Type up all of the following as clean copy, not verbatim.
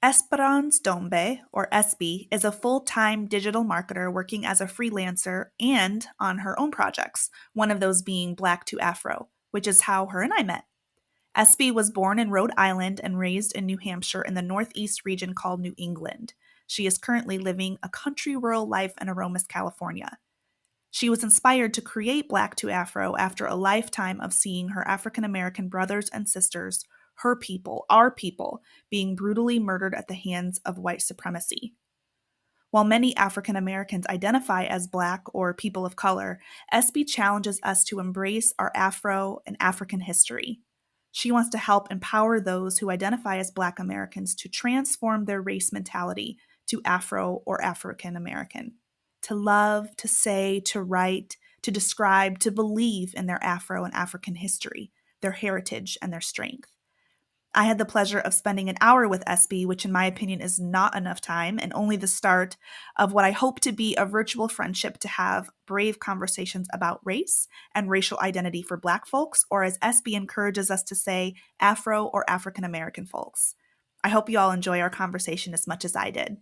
Esperance Ndombe, or Espe, is a full-time digital marketer working as a freelancer and on her own projects, one of those being Black to Afro, which is how her and I met. Espy was born in Rhode Island and raised in New Hampshire in the Northeast region called New England. She is currently living a country rural life in Aromas, California. She was inspired to create Black to Afro after a lifetime of seeing her African American brothers and sisters, her people, our people, being brutally murdered at the hands of white supremacy. While many African Americans identify as Black or people of color, Espy challenges us to embrace our Afro and African history. She wants to help empower those who identify as Black Americans to transform their race mentality to Afro or African American, to love, to say, to write, to describe, to believe in their Afro and African history, their heritage, and their strength. I had the pleasure of spending an hour with Espy, which in my opinion is not enough time and only the start of what I hope to be a virtual friendship to have brave conversations about race and racial identity for Black folks, or as Espy encourages us to say, Afro or African American folks. I hope you all enjoy our conversation as much as I did.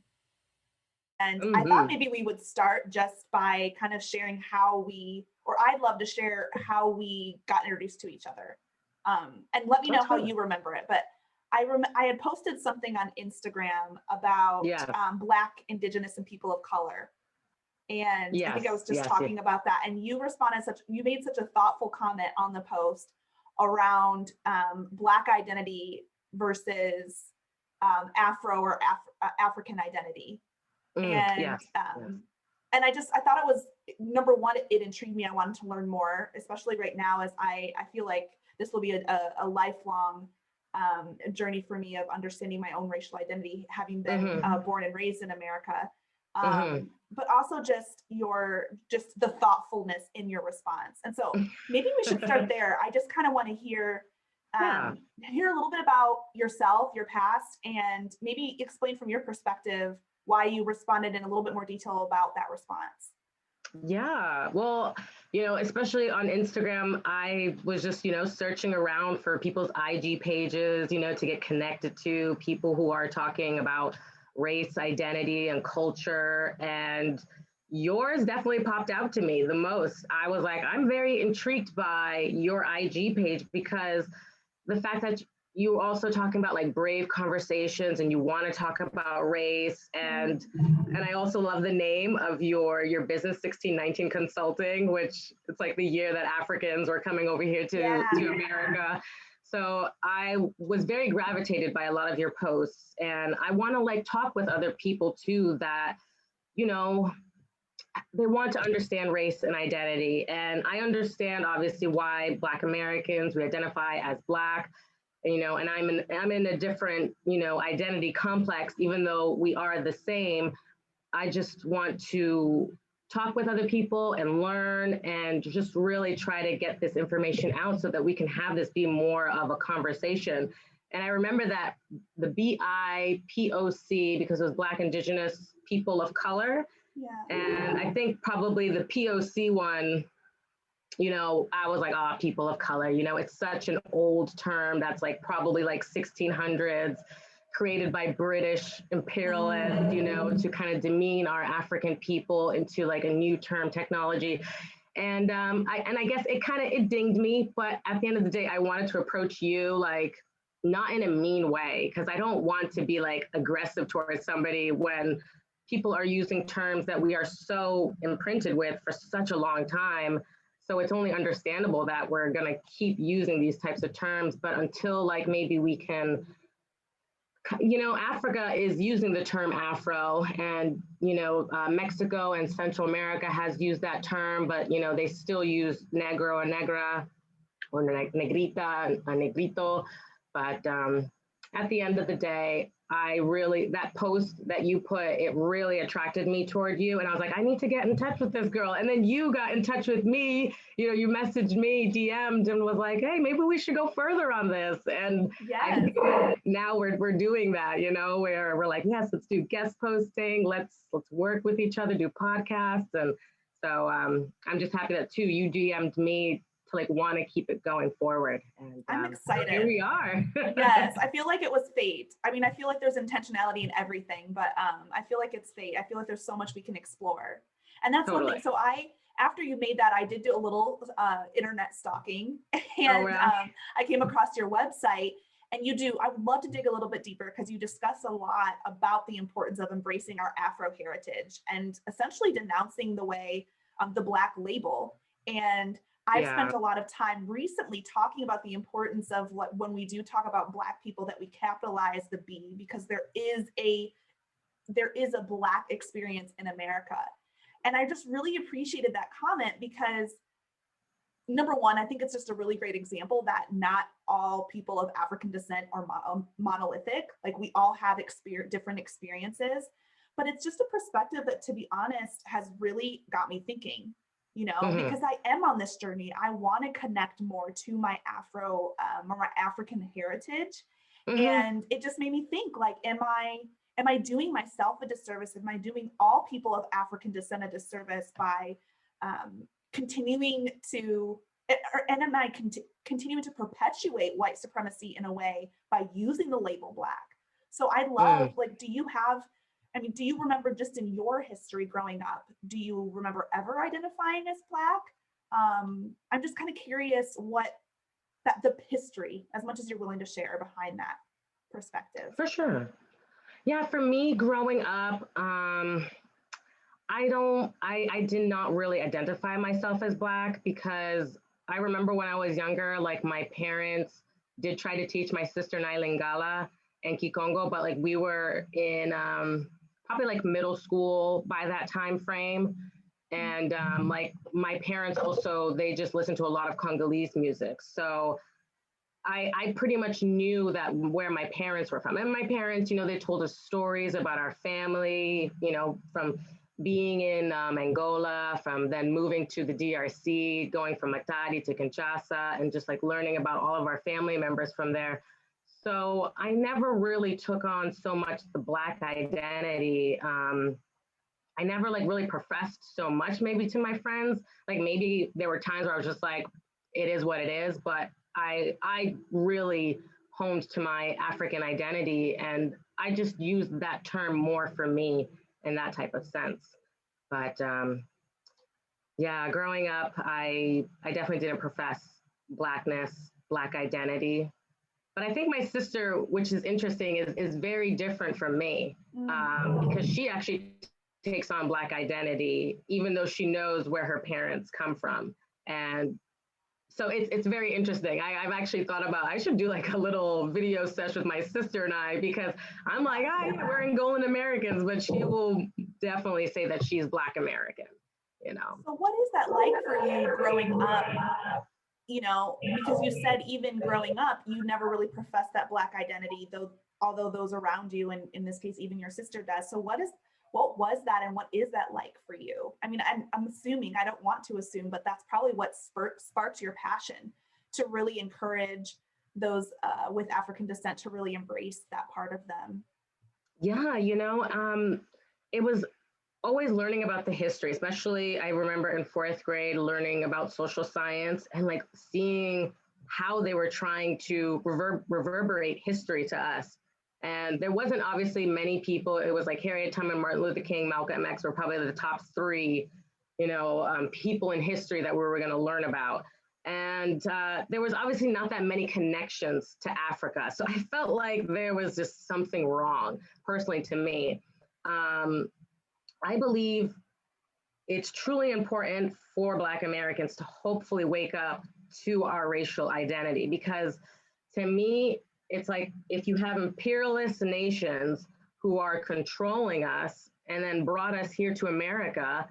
And I thought maybe we would start just by kind of sharing how we, or I'd love to share how we got introduced to each other. And let me know how you remember it. But I had posted something on Instagram about Black, Indigenous, and people of color. And I think I was just talking about that. And you responded you made such a thoughtful comment on the post around Black identity versus Afro or African identity. And I thought it was, number one, it intrigued me. I wanted to learn more, especially right now, as I feel like this will be a lifelong journey for me of understanding my own racial identity, having been born and raised in America. But also just the thoughtfulness in your response. And so maybe we should start there. I just kind of want to hear a little bit about yourself, your past, and maybe explain from your perspective why you responded in a little bit more detail about that response. Yeah, well, especially on Instagram, I was just, searching around for people's IG pages, to get connected to people who are talking about race, identity, and culture. And yours definitely popped out to me the most. I was like, I'm very intrigued by your IG page because the fact that you also talking about like brave conversations and you want to talk about race and I also love the name of your business 1619 Consulting, which it's like the year that Africans were coming over here to America. So I was very gravitated by a lot of your posts, and I want to like talk with other people too that they want to understand race and identity. And I understand obviously why Black Americans, we identify as Black, and I'm in a different, identity complex, even though we are the same. I just want to talk with other people and learn and just really try to get this information out so that we can have this be more of a conversation. And I remember that the BIPOC, because it was Black, Indigenous, people of color. And I think probably the POC one, I was like, people of color, it's such an old term that's like probably like 1600s, created by British imperialists, to kind of demean our African people into like a new term technology. And I guess it dinged me, but at the end of the day, I wanted to approach you like not in a mean way, because I don't want to be like aggressive towards somebody when people are using terms that we are so imprinted with for such a long time. So it's only understandable that we're going to keep using these types of terms. But until like maybe we can, Africa is using the term Afro, and, Mexico and Central America has used that term, but, they still use negro or negra or negrita, negrito. But at the end of the day, that post that you put, it really attracted me toward you. And I was like, I need to get in touch with this girl. And then you got in touch with me, you messaged me, DM'd, and was like, hey, maybe we should go further on this. And I think now we're doing that, where we're like, yes, let's do guest posting. Let's work with each other, do podcasts. And so I'm just happy that too, you DM'd me to like want to keep it going forward. And I'm here excited. we are. Yes, I feel like it was fate. I mean, I feel like there's intentionality in everything, but I feel like it's fate. I feel like there's so much we can explore. And that's one thing. Totally. So after you made that, I did do a little internet stalking, Oh, and yeah. I came across your website. And I would love to dig a little bit deeper because you discuss a lot about the importance of embracing our Afro heritage and essentially denouncing the way the Black label. And I've Yeah. spent a lot of time recently talking about the importance of what when we do talk about Black people that we capitalize the B, because there is a Black experience in America. And I just really appreciated that comment because number one, I think it's just a really great example that not all people of African descent are monolithic. Like we all have different experiences, but it's just a perspective that, to be honest, has really got me thinking. Mm-hmm. Because I am on this journey. I want to connect more to my or my African heritage, Mm-hmm. and it just made me think: like, am I doing myself a disservice? Am I doing all people of African descent a disservice by continuing to and am I continuing to perpetuate white supremacy in a way by using the label Black? So I love, Mm. like, do you remember just in your history growing up, do you remember ever identifying as Black? I'm just kind of curious what the history, as much as you're willing to share, behind that perspective. For sure. Yeah, for me growing up, I did not really identify myself as Black because I remember when I was younger, like my parents did try to teach my sister and I Lingala and Kikongo, but like we were in probably like middle school by that time frame. And like my parents also, they just listened to a lot of Congolese music. So I pretty much knew that where my parents were from. And my parents, they told us stories about our family, from being in Angola, from then moving to the DRC, going from Matadi to Kinshasa, and just like learning about all of our family members from there. So I never really took on so much the Black identity. I never like really professed so much maybe to my friends. Like maybe there were times where I was just like, it is what it is, but I really honed to my African identity and I just used that term more for me in that type of sense. But yeah, growing up, I definitely didn't profess Blackness, Black identity. But I think my sister, which is interesting, is very different from me because she actually takes on Black identity, even though she knows where her parents come from. And so it's very interesting. I've actually thought about I should do like a little video session with my sister and I because I'm like, we're Angolan Americans, but she will definitely say that she's Black American, you know. So what is that like for you growing up? Because you said even growing up, you never really professed that Black identity, though, although those around you, and in this case, even your sister does. So what was that, and what is that like for you? I mean, I'm assuming, I don't want to assume, but that's probably what sparks your passion to really encourage those with African descent to really embrace that part of them. Yeah, it was always learning about the history, especially I remember in fourth grade learning about social science and like seeing how they were trying to reverberate history to us. And there wasn't obviously many people. It was like Harriet Tubman, Martin Luther King, Malcolm X were probably the top three, people in history that we were going to learn about. And there was obviously not that many connections to Africa. So I felt like there was just something wrong, personally, to me. Um, I believe it's truly important for Black Americans to hopefully wake up to our racial identity because to me, it's like if you have imperialist nations who are controlling us and then brought us here to America,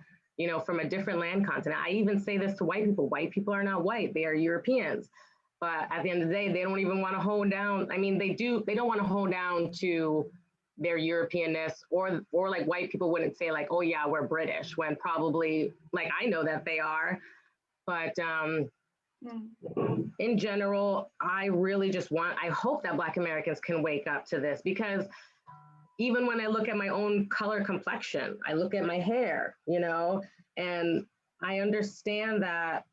from a different land continent. I even say this to white people. White people are not white, they are Europeans. But at the end of the day, they don't even want to hone down. I mean, they don't want to hone down to their Europeanness or like white people wouldn't say like, oh yeah, we're British when probably like I know that they are. But in general, I really just I hope that Black Americans can wake up to this because even when I look at my own color complexion, I look at my hair, and I understand that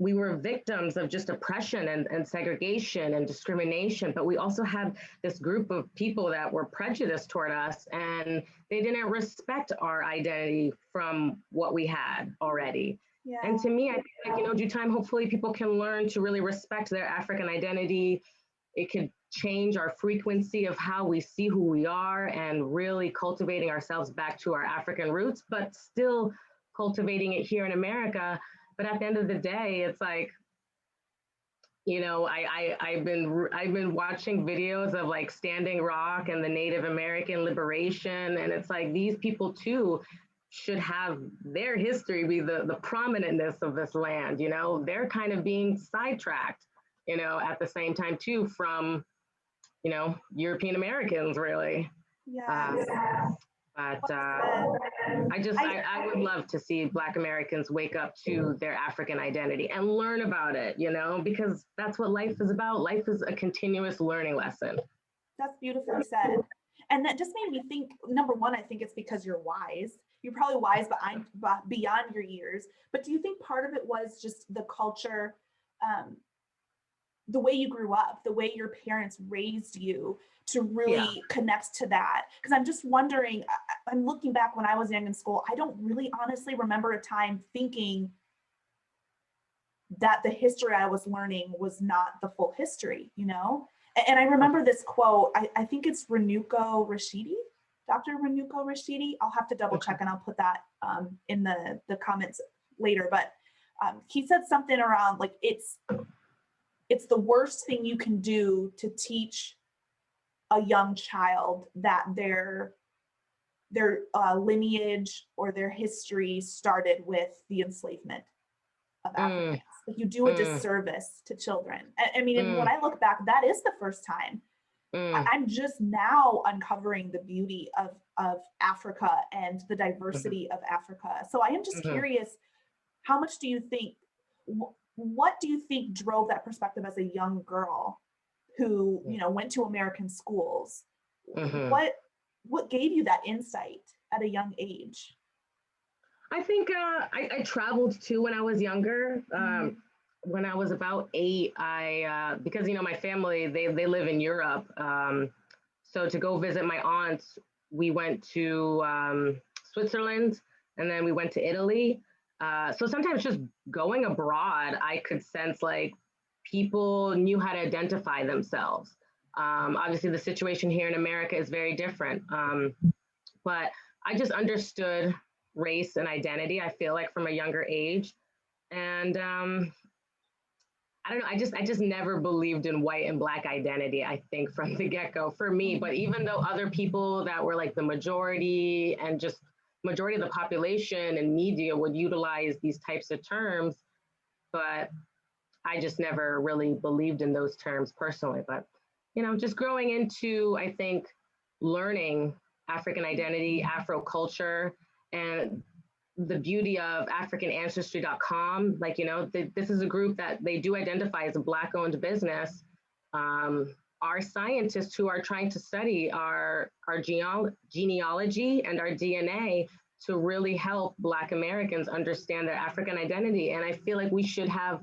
we were victims of just oppression and segregation and discrimination, but we also had this group of people that were prejudiced toward us, and they didn't respect our identity from what we had already. And Yeah. to me, I think, like, due time, hopefully people can learn to really respect their African identity. It could change our frequency of how we see who we are and really cultivating ourselves back to our African roots, but still cultivating it here in America. But at the end of the day, it's like, I've been watching videos of like Standing Rock and the Native American liberation, and it's like these people too should have their history be the prominentness of this land. They're kind of being sidetracked, at the same time too from European Americans really. Yes. Um, but Well said. I I would love to see Black Americans wake up to their African identity and learn about it, because that's what life is about. Life is a continuous learning lesson. That's beautifully said. And that just made me think, number one, I think it's because you're wise. You're probably wise beyond your years. But do you think part of it was just the culture, um, the way you grew up, the way your parents raised you to Yeah. really connect to that? Because I'm just wondering, I'm looking back when I was young in school, I don't really honestly remember a time thinking that the history I was learning was not the full history, you know? And I remember this quote, I think it's Renuko Rashidi, Dr. Renuko Rashidi. I'll have to double Okay. check and I'll put that in the comments later. But he said something around like, it's the worst thing you can do to teach a young child that their lineage or their history started with the enslavement of Mm, Africans. Like you do a mm, disservice to children. I mean, and when mm, I look back, that is the first time. mm, I'm just now uncovering the beauty of Africa and the mhm, diversity of Africa. So I am just mhm, curious, how much do you think, what do you think drove that perspective as a young girl who, went to American schools? mhm. What gave you that insight at a young age? I think I traveled too when I was younger. Mm-hmm. When I was about 8, because my family they live in Europe, so to go visit my aunts, we went to Switzerland, and then we went to Italy. So sometimes just going abroad, I could sense like people knew how to identify themselves. Obviously, the situation here in America is very different, but I just understood race and identity. I feel like from a younger age, and I don't know. I just never believed in white and black identity. I think from the get go for me. But even though other people that were like the majority and just majority of the population and media would utilize these types of terms, but I just never really believed in those terms personally. But just growing into, I think, learning African identity, Afro culture, and the beauty of AfricanAncestry.com. Like, this is a group that they do identify as a Black owned business. Our scientists who are trying to study our genealogy and our DNA to really help Black Americans understand their African identity. And I feel like we should have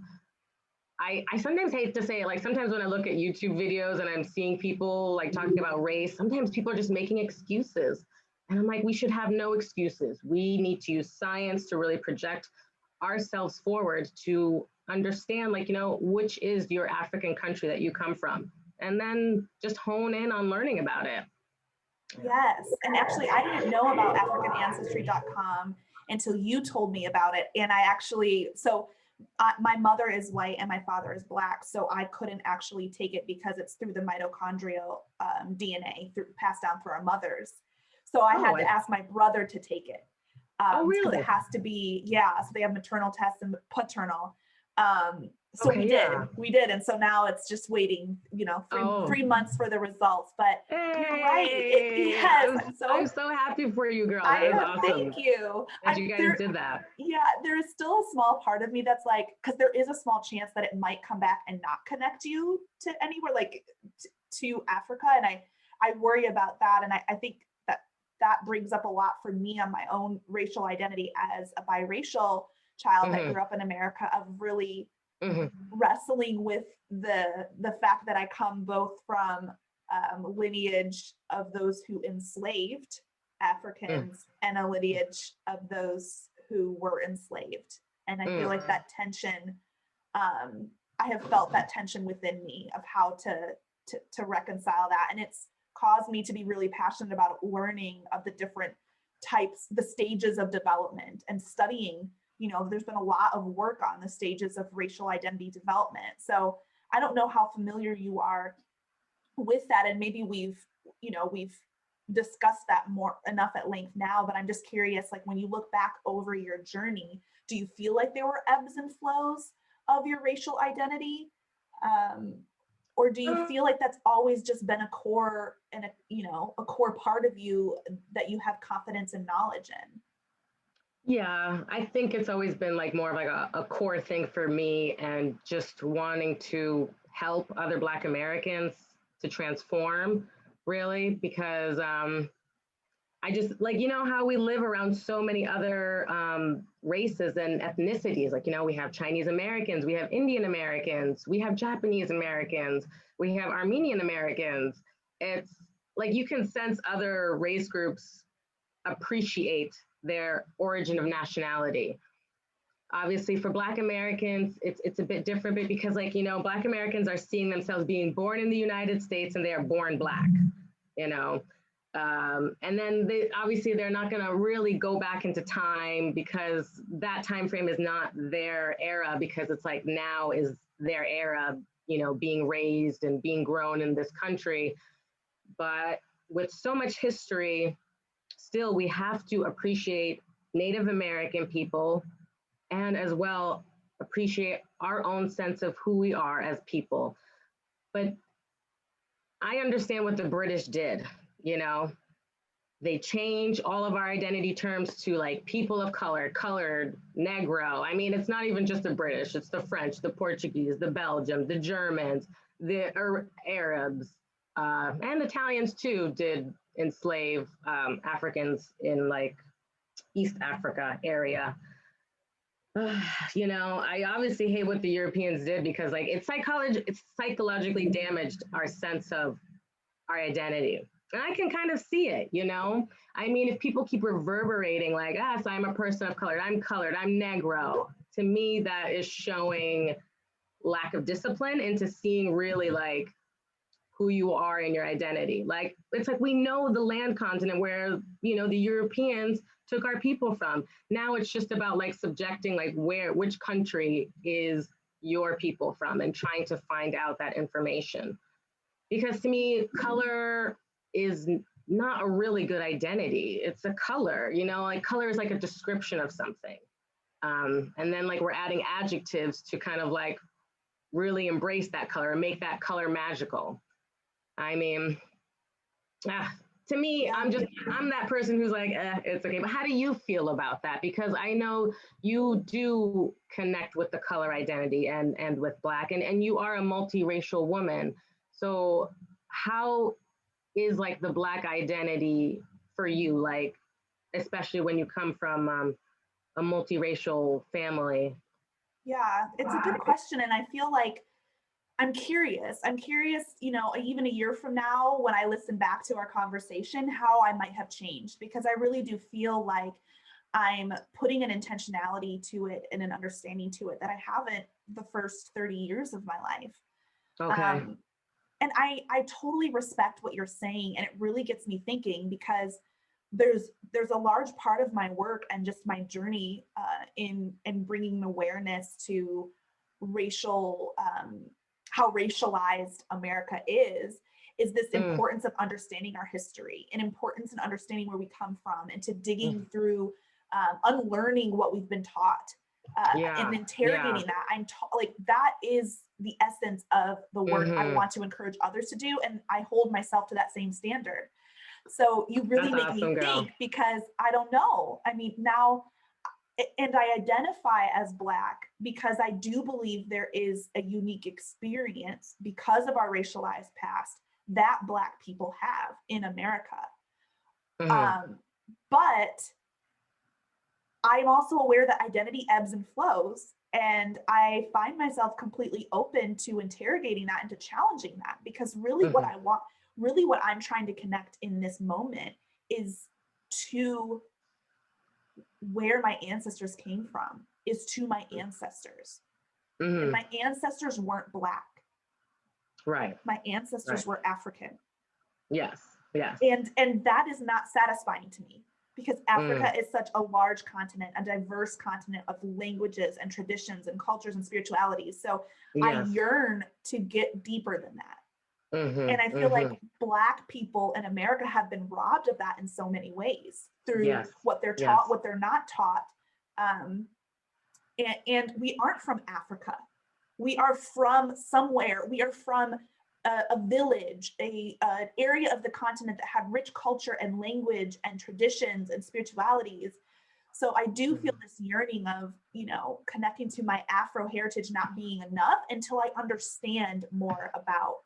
I sometimes hate to say it, like sometimes when I look at YouTube videos and I'm seeing people like talking about race, sometimes people are just making excuses. And I'm like, we should have no excuses. We need to use science to really project ourselves forward to understand, like, which is your African country that you come from. And then just hone in on learning about it. Yes. And actually, I didn't know about AfricanAncestry.com until you told me about it. And I actually, so my mother is white and my father is Black. So I couldn't actually take it because it's through the mitochondrial DNA passed down through our mothers. So I Oh, had to ask my brother to take it oh, because it really? has to be, yeah. So they have maternal tests and paternal. So Okay, yeah. we did. And so now it's just waiting, Oh, 3 months for the results, but you're right. hey, Yes, I'm so happy for you, girl. I That is am. Thank awesome you. that you guys did that. Yeah, there is still a small part of me that's like, because there is a small chance that it might come back and not connect you to anywhere, like to Africa, and I worry about that, and I think that brings up a lot for me on my own racial identity as a biracial child that Hmm. grew up in America of really Mhm. wrestling with the fact that I come both from lineage of those who enslaved Mm. Africans and a lineage of those who were enslaved. And I feel Mm. like that tension, I have felt that tension within me of how to reconcile that. And it's caused me to be really passionate about learning of the different types, the stages of development and studying. There's been a lot of work on the stages of racial identity development. So I don't know how familiar you are with that, and maybe we've discussed that more enough at length now, but I'm just curious, like when you look back over your journey, do you feel like there were ebbs and flows of your racial identity, um, or do you Uh, feel like that's always just been a core and a core part of you that you have confidence and knowledge in? yeah, I think it's always been like more of like a core thing for me, and just wanting to help other Black Americans to transform, really, because I just like, how we live around so many other races and ethnicities. Like, we have Chinese Americans, we have Indian Americans, we have Japanese Americans, we have Armenian Americans. It's like you can sense other race groups appreciate their origin of nationality. Obviously, for Black Americans, it's a bit different, but because Black Americans are seeing themselves being born in the United States and they are born Black, you know. And then obviously they're not going to really go back into time, because that time frame is not their era, because it's like now is their era, being raised and being grown in this country. But with so much history, still we have to appreciate Native American people, and as well appreciate our own sense of who we are as people. But I understand what the British did, you know. They change all of our identity terms to like people of color, colored, Negro. I mean, it's not even just the British, it's the French, the Portuguese, the Belgians, the Germans, the Arabs, and Italians too did enslave Africans in like East Africa area. I obviously hate what the Europeans did, because like it's psychologically damaged our sense of our identity. And I can kind of see it. I mean, if people keep reverberating like, so I'm a person of color, I'm colored, I'm Negro, to me, that is showing lack of discipline into seeing really like who you are in your identity. Like, it's like we know the land continent where, the Europeans took our people from. Now it's just about like subjecting, like which country is your people from, and trying to find out that information. Because to me, color is not a really good identity. It's a color, like color is like a description of something. And then like we're adding adjectives to kind of like really embrace that color and make that color magical. I mean, ah, to me, Yeah. I'm that person who's like, it's okay. But how do you feel about that? Because I know you do connect with the color identity and with Black, and you are a multiracial woman. So how is like the Black identity for you? Like, especially when you come from a multiracial family. Yeah, it's a good question. And I feel like I'm curious. I'm curious, even a year from now, when I listen back to our conversation, how I might have changed, because I really do feel like I'm putting an intentionality to it and an understanding to it that I haven't the first 30 years of my life. Okay. Um, and I totally respect what you're saying, and it really gets me thinking, because there's a large part of my work and just my journey in bringing awareness to racial how racialized America is this Mm, importance of understanding our history and importance in understanding where we come from, and to digging mm, through unlearning what we've been taught, and yeah. Yeah. interrogating that. Like, that is the essence of the work I Hmm. want to encourage others to do, and I hold myself to that same standard. So you really That's make me awesome, girl. think, because I don't know. I mean, now, and I identify as Black because I do believe there is a unique experience because of our racialized past that Black people have in America. Hmm. But I'm also aware that identity ebbs and flows. And I find myself completely open to interrogating that and to challenging that, because really what Mm-hmm. I want, really what I'm trying to connect in this moment is to where my ancestors came from, is to my ancestors. And Mm-hmm. my ancestors weren't Black. Right. My ancestors Right. were African. Yes. Yes. And that is not satisfying to me, because Africa Mm. is such a large continent, a diverse continent of languages and traditions and cultures and spiritualities. So I Yes. yearn to get deeper than that. And I Mm-hmm. feel Mm-hmm. like Black people in America have been robbed of that in so many ways, through Yes. what they're Yes. taught, what they're not taught. Um, and we aren't from Africa. We are from somewhere. We are from a village, an area of the continent that had rich culture and language and traditions and spiritualities. So I do feel Mm-hmm. this yearning of, connecting to my Afro heritage not being enough until I understand more about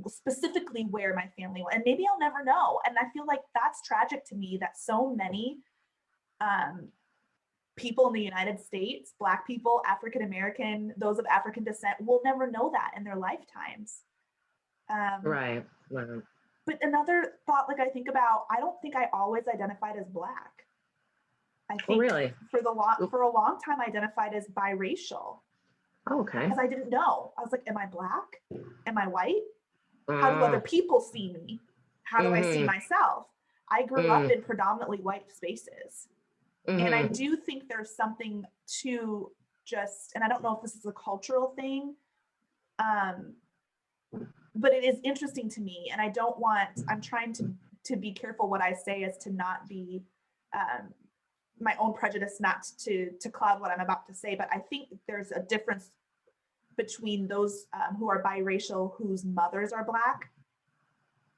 specifically where my family went. And maybe I'll never know. And I feel like that's tragic to me, that so many um, people in the United States, Black people, African American, those of African descent, will never know that in their lifetimes. Um, Right. Right. but another thought, like I think about, I don't think I always identified as Black. I Oh, think really? for a long time I identified as biracial, Oh, okay. because I didn't know. I was like, am I Black? Am I white? How do other Mm. people see me? How do I see Mm-hmm. myself? I grew up Mm. in predominantly white spaces. And I Mm-hmm. do think there's something to just, and I don't know if this is a cultural thing, um, but it is interesting to me. And I don't want, I'm trying to be careful what I say, as to not be um, my own prejudice, not to cloud what I'm about to say. But I think there's a difference between those who are biracial, whose mothers are Black,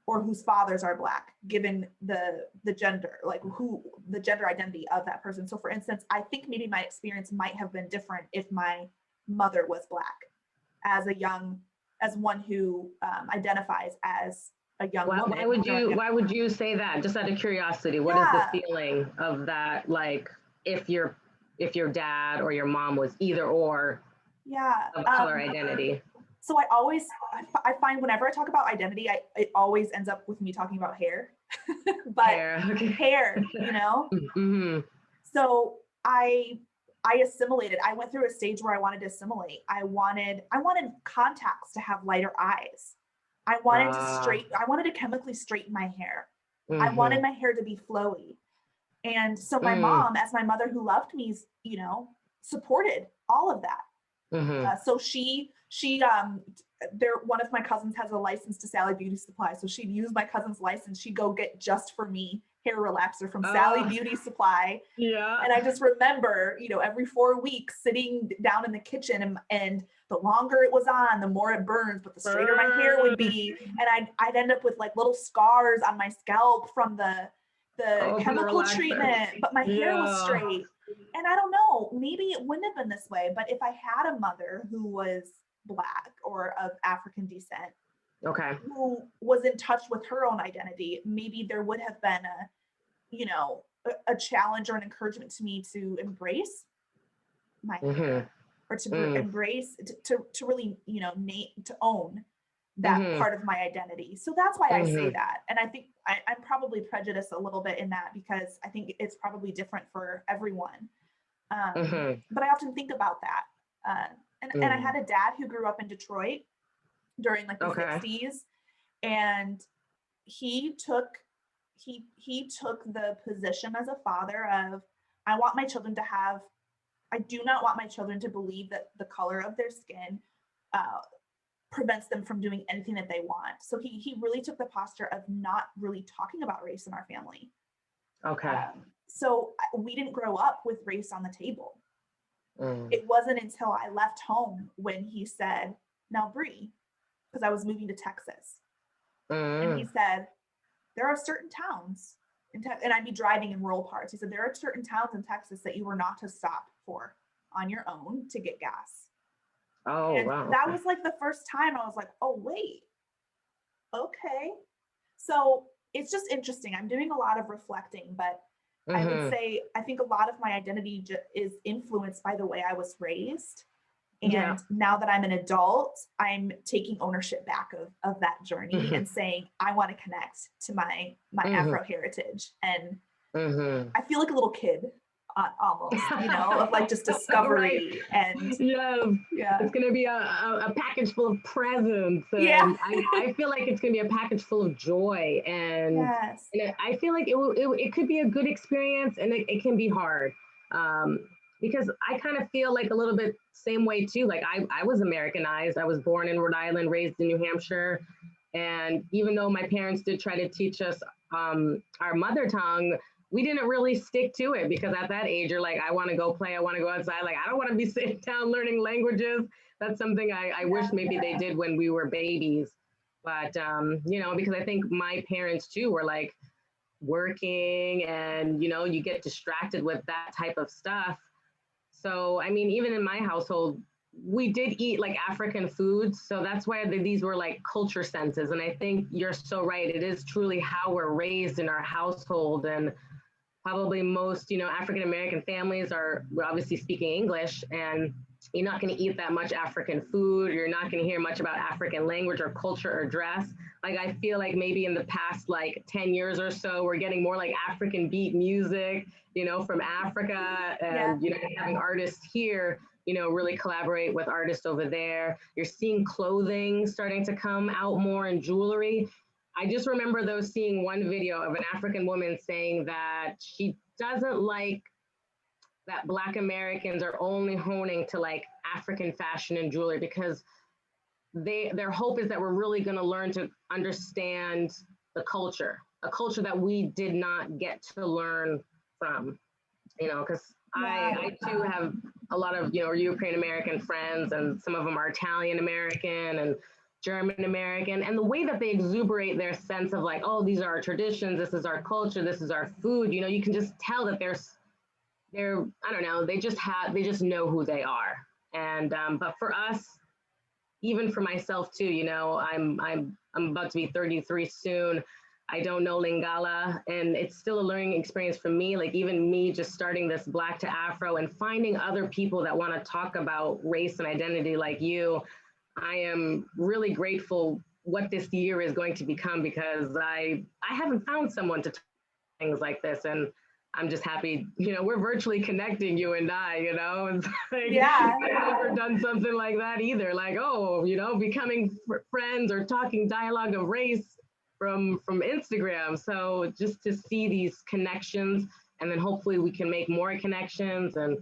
or whose fathers are Black, given the gender, like who the gender identity of that person. So for instance, I think maybe my experience might have been different if my mother was Black, as a young, as one who identifies as a young Why woman would during you a, why would you say that? Just out of curiosity, what is the yeah, feeling of that? Like if your dad or your mom was either or yeah. of color identity. So I find whenever I talk about identity, it always ends up with me talking about hair, but Hair. Okay. hair, Mm-hmm. So I assimilated. I went through a stage where I wanted to assimilate. I wanted contacts to have lighter eyes. I wanted to chemically straighten my hair. I wanted Mm-hmm. my hair to be flowy. And so my Mm. mom, as my mother who loved me, supported all of that. Mm-hmm. So she there one of my cousins has a license to Sally Beauty Supply, so she'd use my cousin's license. She'd go get just for me hair relaxer from Sally Oh, Beauty Supply. yeah. And I just remember, every 4 weeks sitting down in the kitchen, and the longer it was on, the more it burns, but the straighter my hair would Burn. be. And I'd end up with like little scars on my scalp from the Oh, from the chemical relaxer. treatment, but my hair was Yeah. straight. And I don't know, maybe it wouldn't have been this way, but if I had a mother who was Black or of African descent, Okay. who was in touch with her own identity, maybe there would have been a challenge or an encouragement to me to embrace my Mm-hmm. hair, or to Mm. embrace, to really, to own that Mm-hmm. part of my identity. So that's why I say Mm-hmm. that. And I think I'm probably prejudiced a little bit in that, because I think it's probably different for everyone. Mm-hmm. But I often think about that. And I Mm. had a dad who grew up in Detroit during like the Okay. 60s, and he took he took the position as a father of, I want my children to have, I do not want my children to believe that the color of their skin uh, prevents them from doing anything that they want. So he really took the posture of not really talking about race in our family. Okay. So we didn't grow up with race on the table. Mm. It wasn't until I left home when he said, now Bree, because I was moving to Texas, and he Mm. said, there are certain towns and I'd be driving in rural parts. He said, there are certain towns in Texas that you were not to stop for on your own to get gas. Oh, And wow. that Okay. was like the first time I was like, oh, wait, okay. So it's just interesting. I'm doing a lot of reflecting, but I would Mm-hmm. say I think a lot of my identity is influenced by the way I was raised. Yeah. And now that I'm an adult, I'm taking ownership back of that journey Mm-hmm. and saying, I want to connect to my Mm-hmm. Afro heritage. And Mm-hmm. I feel like a little kid almost, of like just Right. discovery and Yes. yeah. It's going to be a package full of presents. Yeah. And I feel like it's going to be a package full of joy. Yes. And I feel like it could be a good experience and it can be hard. Um, because I kind of feel like a little bit same way too. Like I was Americanized. I was born in Rhode Island, raised in New Hampshire. And even though my parents did try to teach us our mother tongue, we didn't really stick to it because at that age, you're like, I want to go play, I want to go outside. Like, I don't want to be sitting down learning languages. That's something I wish Yeah. maybe they did when we were babies. But, because I think my parents too were like working and, you get distracted with that type of stuff. So, I mean, even in my household, we did eat like African foods. So that's why these were like culture senses. And I think you're so right. It is truly how we're raised in our household. And probably most, African American families are obviously speaking English, and you're not going to eat that much African food. You're not going to hear much about African language or culture or dress. Like, I feel like maybe in the past, like 10 years or so, we're getting more like African beat music, from Africa, Yeah. and, having artists here, really collaborate with artists over there. You're seeing clothing starting to come out more and jewelry. I just remember though seeing one video of an African woman saying that she doesn't like that Black Americans are only honing to like African fashion and jewelry because their hope is that we're really going to learn to understand the culture, a culture that we did not get to learn from, because Yeah. I too have a lot of, Ukraine American friends, and some of them are Italian American and German American. And the way that they exuberate their sense of like, oh, these are our traditions, this is our culture, this is our food, you can just tell that they're, I don't know, they just know who they are. And, but for us, even for myself too, I'm about to be 33 soon. I don't know Lingala, and it's still a learning experience for me. Like, even me just starting this Black to Afro and finding other people that want to talk about race and identity like you, I am really grateful what this year is going to become, because I haven't found someone to talk things like this. And I'm just happy, we're virtually connecting, you and I, it's like, Yeah. I've never done something like that either. Like, oh, becoming friends or talking dialogue of race from Instagram. So just to see these connections, and then hopefully we can make more connections. And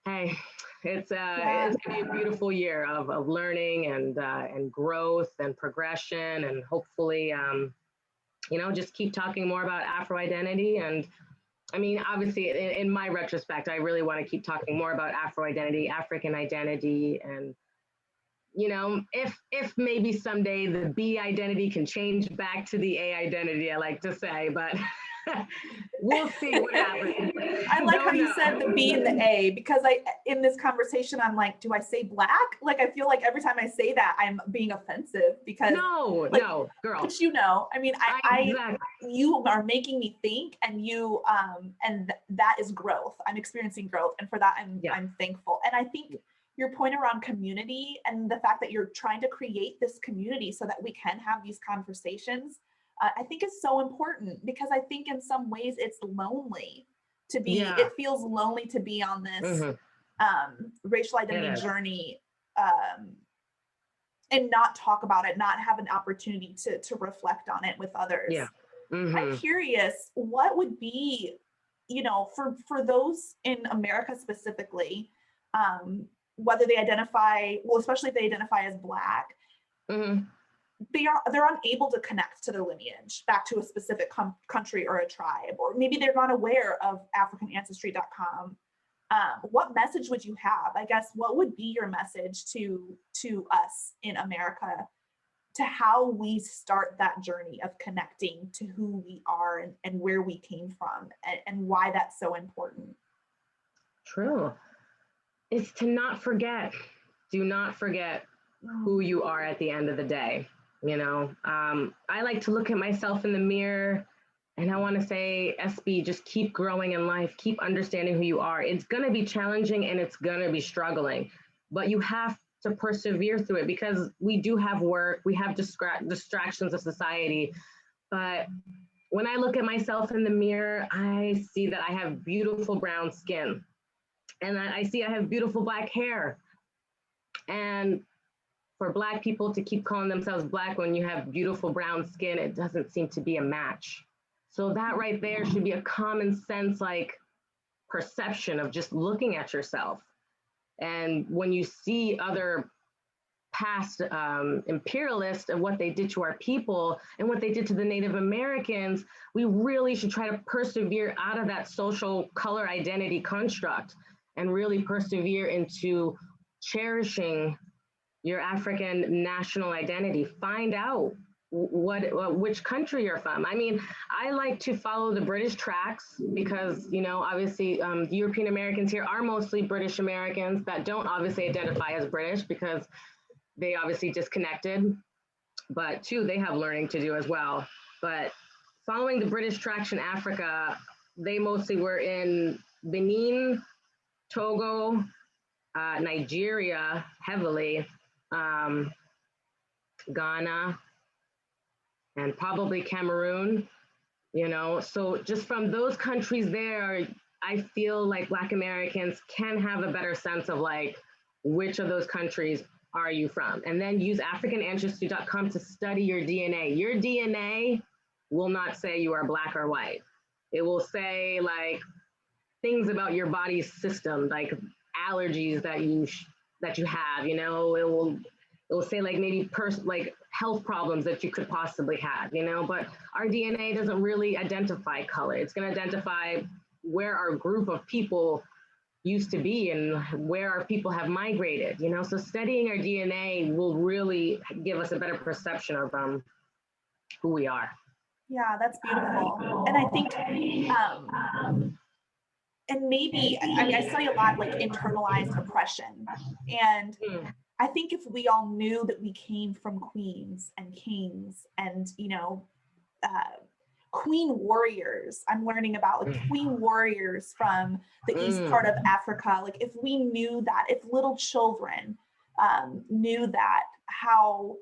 hey, Yeah. it's gonna be a beautiful year of learning and growth and progression, and hopefully just keep talking more about Afro identity. And I mean, obviously, in my retrospect, I really want to keep talking more about Afro identity, African identity, and if maybe someday the B identity can change back to the A identity, I like to say, but we'll see what happens. I like how Don't you said the B and the know. A, because in this conversation, I'm like, do I say Black? Like, I feel like every time I say that, I'm being offensive because, No, like, no, girl. but I mean, Exactly. you are making me think, and that is growth. I'm experiencing growth, and for that, Yeah. I'm thankful. And I think your point around community and the fact that you're trying to create this community so that we can have these conversations, I think is so important, because I think in some ways it's lonely to be, Yeah. it feels lonely to be on this Mm-hmm. racial identity journey, and not talk about it, not have an opportunity to reflect on it with others. Yeah. I'm Mm-hmm. curious, what would be, for those in America specifically, whether they identify, well, especially if they identify as Black, Mm-hmm. they're unable to connect to their lineage back to a specific country or a tribe, or maybe they're not aware of AfricanAncestry.com. What message would you have? I guess, what would be your message to us in America, to how we start that journey of connecting to who we are, and where we came from, and why that's so important? True. It's to not forget. Do not forget who you are at the end of the day. I like to look at myself in the mirror And I want to say, SB, just keep growing in life, keep understanding who you are. It's going to be challenging and it's going to be struggling, but you have to persevere through it because we do have work, we have distractions of society. But when I look at myself in the mirror, I see that I have beautiful brown skin and I see I have beautiful black hair. And for Black people to keep calling themselves Black when you have beautiful brown skin, it doesn't seem to be a match. So that right there should be a common sense, like perception of just looking at yourself. And when you see other past imperialists and what they did to our people and what they did to the Native Americans, we really should try to persevere out of that social color identity construct and really persevere into cherishing your African national identity. Find out which country you're from. I mean, I like to follow the British tracks because, you know, obviously European Americans here are mostly British Americans that don't obviously identify as British because they obviously disconnected, but two, they have learning to do as well. But following the British tracks in Africa, they mostly were in Benin, Togo, Nigeria heavily, um, Ghana, and probably Cameroon, you know. So just from those countries there, I feel like Black Americans can have a better sense of like which of those countries are you from? And then use AfricanAncestry.com to study your DNA. Your DNA will not say you are Black or white. It will say like things about your body's system, like allergies that you have. You know, it will say like maybe like health problems that you could possibly have. You know, but our DNA doesn't really identify color. It's going to identify where our group of people used to be and where our people have migrated, you know. So studying our DNA will really give us a better perception of who we are. Yeah, that's beautiful. And I think, and maybe, I mean, I study a lot like internalized oppression. And Mm, I think if we all knew that we came from queens and kings and, you know, uh, queen warriors, I'm learning about like queen warriors from the east part of mm, Africa. Like if we knew that, if little children knew that, how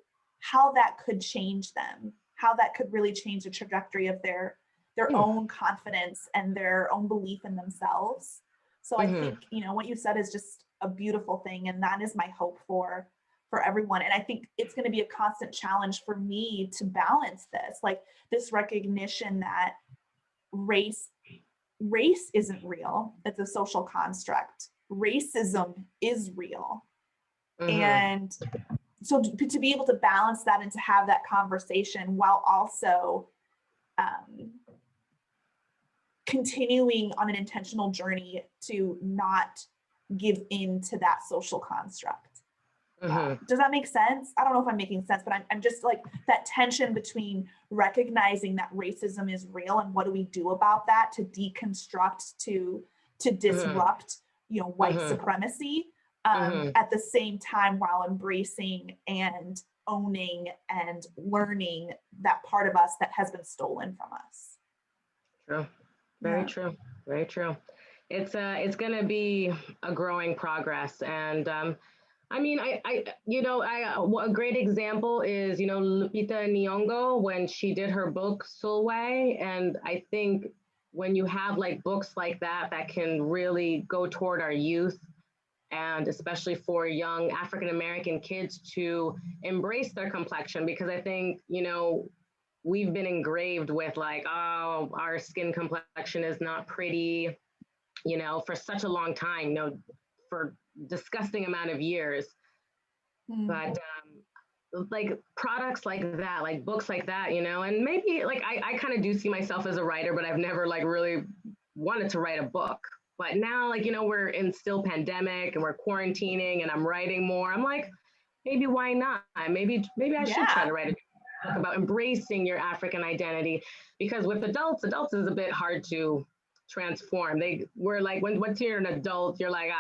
that could change them, how that could really change the trajectory of their mm, own confidence and their own belief in themselves. So I mm-hmm, think, you know, what you said is just a beautiful thing, and that is my hope for everyone. And I think it's going to be a constant challenge for me to balance this, like this recognition that race race isn't real. It's a social construct. Racism is real. mm-hmm. And so to be able to balance that and to have that conversation while also um, continuing on an intentional journey to not give in to that social construct. Mm-hmm. Does that make sense? I don't know if I'm making sense, but I'm just like that tension between recognizing that racism is real and what do we do about that to deconstruct, to Mm-hmm. disrupt, you know, white Mm-hmm. supremacy, Mm-hmm. at the same time while embracing and owning and learning that part of us that has been stolen from us. True. Very Yeah. true. Very true. It's gonna be a growing progress, and I mean, you know, a great example is, you know, Lupita Nyong'o when she did her book Sulwe, and I think when you have like books like that that can really go toward our youth, and especially for young African American kids to embrace their complexion, because I think, you know, we've been engraved with like, oh, our skin complexion is not pretty, you know, for such a long time, you know, for disgusting amount of years. Mm. But like products like that, like books like that, you know, and maybe like I kind of do see myself as a writer, but I've never like really wanted to write a book. But now, like, you know, we're in still pandemic and we're quarantining and I'm writing more. I'm like, maybe why not? Maybe I should try Yeah. to write a book about embracing your African identity, because with adults is a bit hard to transform. We're like, once you're an adult, you're like,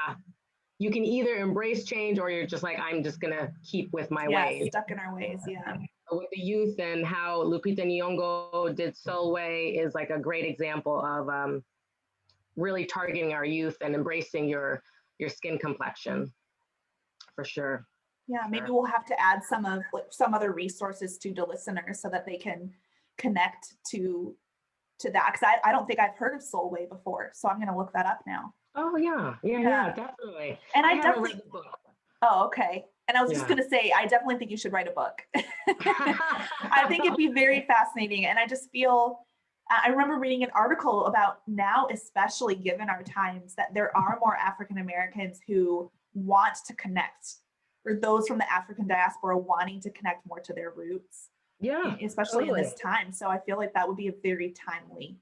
you can either embrace change or you're just like, I'm just gonna keep with my Yeah. ways. Stuck in our ways. Yeah. with the youth, and how Lupita Nyong'o did Solway is like a great example of really targeting our youth and embracing your skin complexion for sure. Yeah, maybe Sure. we'll have to add some of like some other resources to the listeners so that they can connect to that because I don't think I've heard of Soulway before, so I'm gonna look that up now. Oh yeah, yeah, Yeah, yeah, definitely. and I I haven't read definitely. the book. Oh, okay. And I was just Yeah. gonna say, I definitely think you should write a book. I think it'd be very fascinating, and I just feel. I remember reading an article about now, especially given our times, that there are more African Americans who want to connect, or those from the African diaspora wanting to connect more to their roots, Yeah, especially in totally. this time. So I feel like that would be a very timely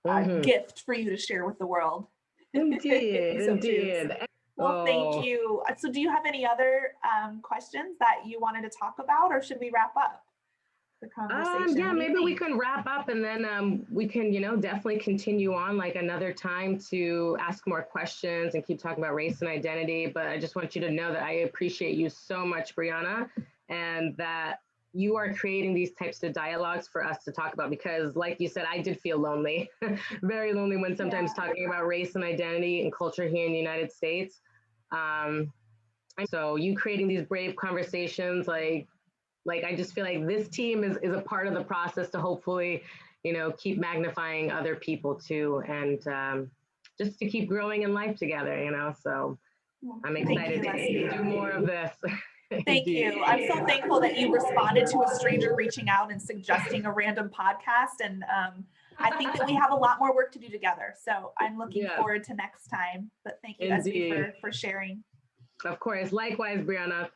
Hmm. gift for you to share with the world if Indeed, you so choose. indeed. Well, thank Oh, you. So, do you have any other questions that you wanted to talk about, or should we wrap up the conversation? yeah, What do you maybe we think? can wrap up, and then we can, definitely continue on like another time to ask more questions and keep talking about race and identity. But I just want you to know that I appreciate you so much, Brianna, and that you are creating these types of dialogues for us to talk about because, like you said, I did feel lonely, very lonely when sometimes Yeah. talking about race and identity and culture here in the United States. Um, so you creating these brave conversations, like I just feel like this team is a part of the process to hopefully, keep magnifying other people too, and just to keep growing in life together. So Well, I'm thank excited you, to Espe. do more of this. Thank Indeed. you. I'm so thankful that you responded to a stranger reaching out and suggesting a random podcast. And I think that we have a lot more work to do together. So I'm looking Yes, forward to next time. But thank you, Espe, indeed. for sharing. Of course. Likewise, Brianna.